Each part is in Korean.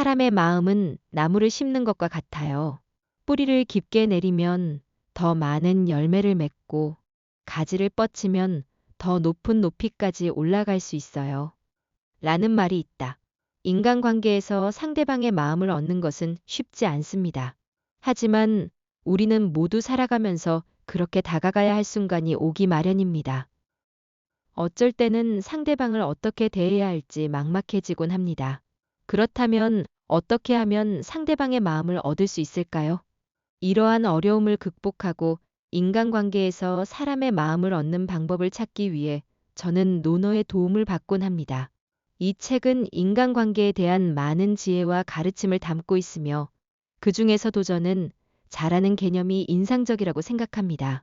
사람의 마음은 나무를 심는 것과 같아요. 뿌리를 깊게 내리면 더 많은 열매를 맺고 가지를 뻗치면 더 높은 높이까지 올라갈 수 있어요. 라는 말이 있다. 인간관계에서 상대방의 마음을 얻는 것은 쉽지 않습니다. 하지만 우리는 모두 살아가면서 그렇게 다가가야 할 순간이 오기 마련입니다. 어쩔 때는 상대방을 어떻게 대해야 할지 막막해지곤 합니다. 그렇다면 어떻게 하면 상대방의 마음을 얻을 수 있을까요? 이러한 어려움을 극복하고 인간관계에서 사람의 마음을 얻는 방법을 찾기 위해 저는 노너의 도움을 받곤 합니다. 이 책은 인간관계에 대한 많은 지혜와 가르침을 담고 있으며 그 중에서도 저는 잘하는 개념이 인상적이라고 생각합니다.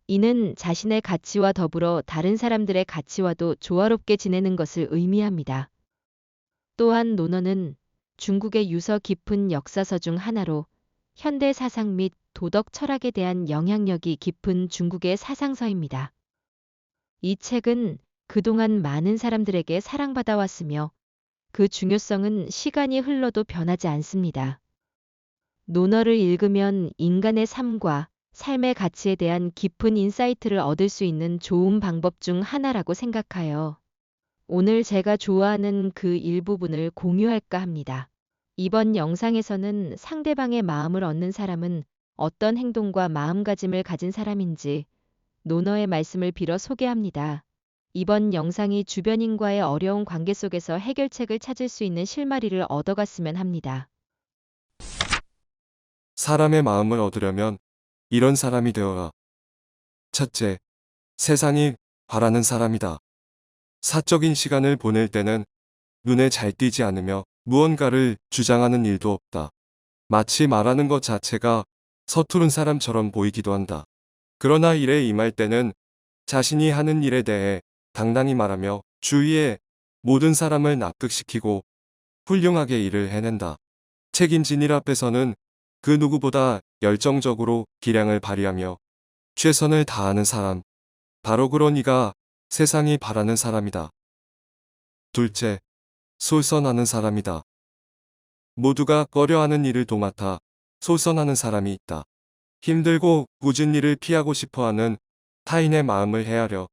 이는 자신의 가치와 더불어 다른 사람들의 가치와도 조화롭게 지내는 것을 의미합니다. 또한 논어는 중국의 유서 깊은 역사서 중 하나로 현대 사상 및 도덕 철학에 대한 영향력이 깊은 중국의 사상서입니다. 이 책은 그동안 많은 사람들에게 사랑받아 왔으며 그 중요성은 시간이 흘러도 변하지 않습니다. 논어를 읽으면 인간의 삶과 삶의 가치에 대한 깊은 인사이트를 얻을 수 있는 좋은 방법 중 하나라고 생각하여 오늘 제가 좋아하는 그 일부분을 공유할까 합니다. 이번 영상에서는 상대방의 마음을 얻는 사람은 어떤 행동과 마음가짐을 가진 사람인지 논어의 말씀을 빌어 소개합니다. 이번 영상이 주변인과의 어려운 관계 속에서 해결책을 찾을 수 있는 실마리를 얻어갔으면 합니다. 사람의 마음을 얻으려면 이런 사람이 되어라. 첫째, 세상이 바라는 사람이다. 사적인 시간을 보낼 때는 눈에 잘 띄지 않으며 무언가를 주장하는 일도 없다. 마치 말하는 것 자체가 서투른 사람처럼 보이기도 한다. 그러나 일에 임할 때는 자신이 하는 일에 대해 당당히 말하며 주위의 모든 사람을 납득시키고 훌륭하게 일을 해낸다. 책임진 일 앞에서는 그 누구보다 열정적으로 기량을 발휘하며 최선을 다하는 사람. 바로 그런 이가 세상이 바라는 사람이다. 둘째, 솔선하는 사람이다. 모두가 꺼려하는 일을 도맡아 솔선하는 사람이 있다. 힘들고 굳은 일을 피하고 싶어하는 타인의 마음을 헤아려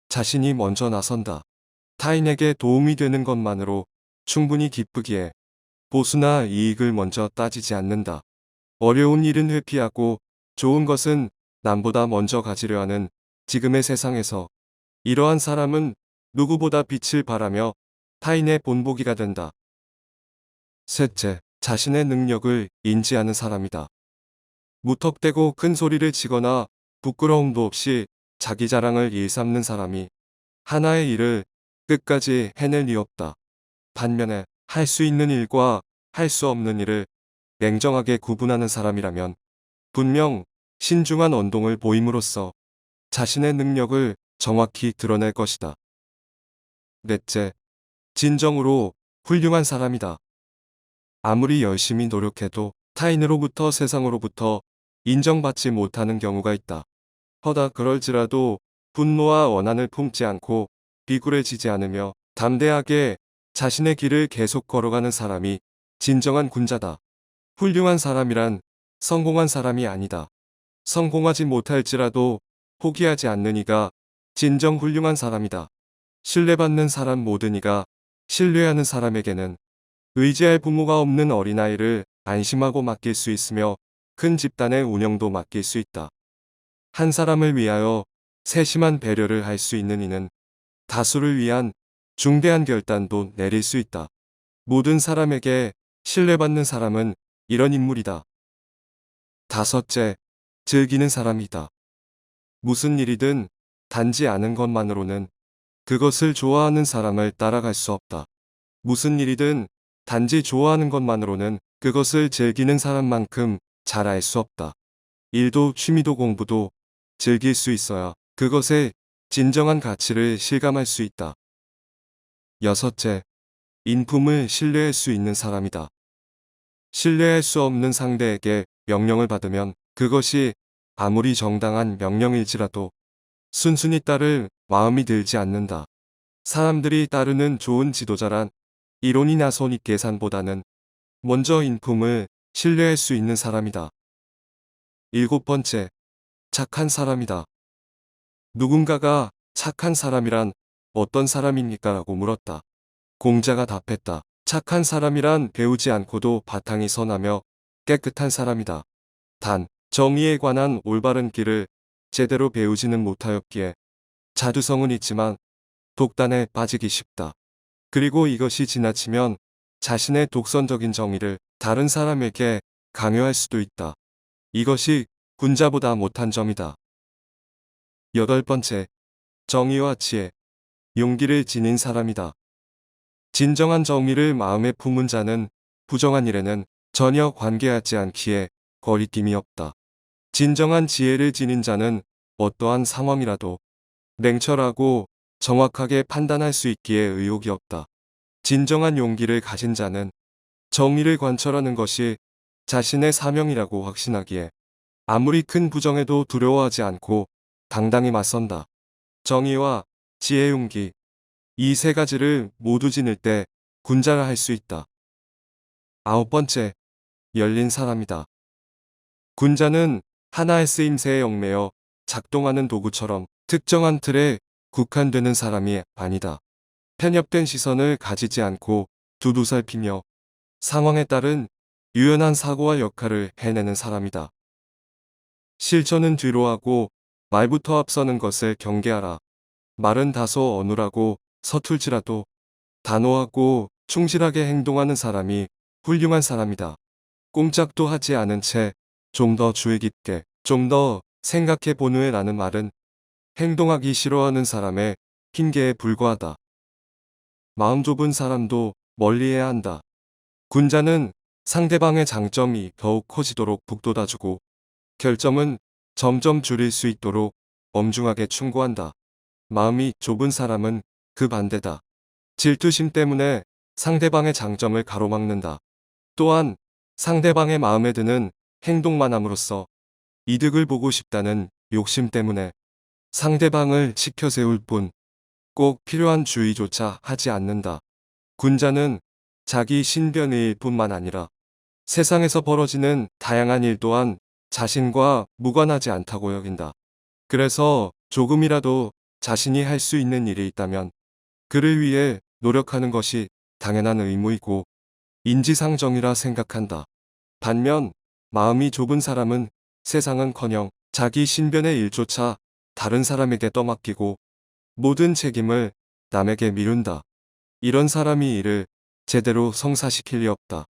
자신이 먼저 나선다. 타인에게 도움이 되는 것만으로 충분히 기쁘기에 보수나 이익을 먼저 따지지 않는다. 어려운 일은 회피하고 좋은 것은 남보다 먼저 가지려 하는 지금의 세상에서 이러한 사람은 누구보다 빛을 발하며 타인의 본보기가 된다. 셋째, 자신의 능력을 인지하는 사람이다. 무턱대고 큰 소리를 치거나 부끄러움도 없이 자기 자랑을 일삼는 사람이 하나의 일을 끝까지 해낼 리 없다. 반면에 할 수 있는 일과 할 수 없는 일을 냉정하게 구분하는 사람이라면 분명 신중한 언동을 보임으로써 자신의 능력을 정확히 드러낼 것이다. 넷째, 진정으로 훌륭한 사람이다. 아무리 열심히 노력해도 타인으로부터 세상으로부터 인정받지 못하는 경우가 있다. 허다 그럴지라도 분노와 원한을 품지 않고 비굴해지지 않으며 담대하게 자신의 길을 계속 걸어가는 사람이 진정한 군자다. 훌륭한 사람이란 성공한 사람이 아니다. 성공하지 못할지라도 포기하지 않는 이가 진정 훌륭한 사람이다. 신뢰받는 사람 모든 이가 신뢰하는 사람에게는 의지할 부모가 없는 어린아이를 안심하고 맡길 수 있으며 큰 집단의 운영도 맡길 수 있다. 한 사람을 위하여 세심한 배려를 할 수 있는 이는 다수를 위한 중대한 결단도 내릴 수 있다. 모든 사람에게 신뢰받는 사람은 이런 인물이다. 다섯째, 즐기는 사람이다. 무슨 일이든 단지 아는 것만으로는 그것을 좋아하는 사람을 따라갈 수 없다. 무슨 일이든 단지 좋아하는 것만으로는 그것을 즐기는 사람만큼 잘 알 수 없다. 일도 취미도 공부도 즐길 수 있어야 그것의 진정한 가치를 실감할 수 있다. 여섯째, 인품을 신뢰할 수 있는 사람이다. 신뢰할 수 없는 상대에게 명령을 받으면 그것이 아무리 정당한 명령일지라도 순순히 따를 마음이 들지 않는다. 사람들이 따르는 좋은 지도자란 이론이나 손익 계산보다는 먼저 인품을 신뢰할 수 있는 사람이다. 7번째, 착한 사람이다. 누군가가 착한 사람이란 어떤 사람입니까? 라고 물었다. 공자가 답했다. 착한 사람이란 배우지 않고도 바탕이 선하며 깨끗한 사람이다. 단, 정의에 관한 올바른 길을 제대로 배우지는 못하였기에 자두성은 있지만 독단에 빠지기 쉽다. 그리고 이것이 지나치면 자신의 독선적인 정의를 다른 사람에게 강요할 수도 있다. 이것이 군자보다 못한 점이다. 8번째, 정의와 지혜, 용기를 지닌 사람이다. 진정한 정의를 마음에 품은 자는 부정한 일에는 전혀 관계하지 않기에 거리낌이 없다. 진정한 지혜를 지닌 자는 어떠한 상황이라도 냉철하고 정확하게 판단할 수 있기에 의욕이 없다. 진정한 용기를 가진 자는 정의를 관철하는 것이 자신의 사명이라고 확신하기에 아무리 큰 부정에도 두려워하지 않고 당당히 맞선다. 정의와 지혜, 용기, 이 세 가지를 모두 지닐 때 군자를 할 수 있다. 9번째, 열린 사람이다. 군자는 하나의 쓰임새에 얽매여 작동하는 도구처럼 특정한 틀에 국한되는 사람이 아니다. 편협된 시선을 가지지 않고 두루 살피며 상황에 따른 유연한 사고와 역할을 해내는 사람이다. 실천은 뒤로 하고 말부터 앞서는 것을 경계하라. 말은 다소 어눌하고 서툴지라도 단호하고 충실하게 행동하는 사람이 훌륭한 사람이다. 꼼짝도 하지 않은 채 좀 더 주의 깊게, 좀 더 생각해 본 후에 라는 말은 행동하기 싫어하는 사람의 핑계에 불과하다. 마음 좁은 사람도 멀리해야 한다. 군자는 상대방의 장점이 더욱 커지도록 북돋아주고 결점은 점점 줄일 수 있도록 엄중하게 충고한다. 마음이 좁은 사람은 그 반대다. 질투심 때문에 상대방의 장점을 가로막는다. 또한 상대방의 마음에 드는 행동만 함으로써 이득을 보고 싶다는 욕심 때문에 상대방을 치켜 세울 뿐 꼭 필요한 주의조차 하지 않는다. 군자는 자기 신변일 뿐만 아니라 세상에서 벌어지는 다양한 일 또한 자신과 무관하지 않다고 여긴다. 그래서 조금이라도 자신이 할 수 있는 일이 있다면 그를 위해 노력하는 것이 당연한 의무이고 인지상정이라 생각한다. 반면 마음이 좁은 사람은 세상은커녕 자기 신변의 일조차 다른 사람에게 떠맡기고 모든 책임을 남에게 미룬다. 이런 사람이 일을 제대로 성사시킬 리 없다.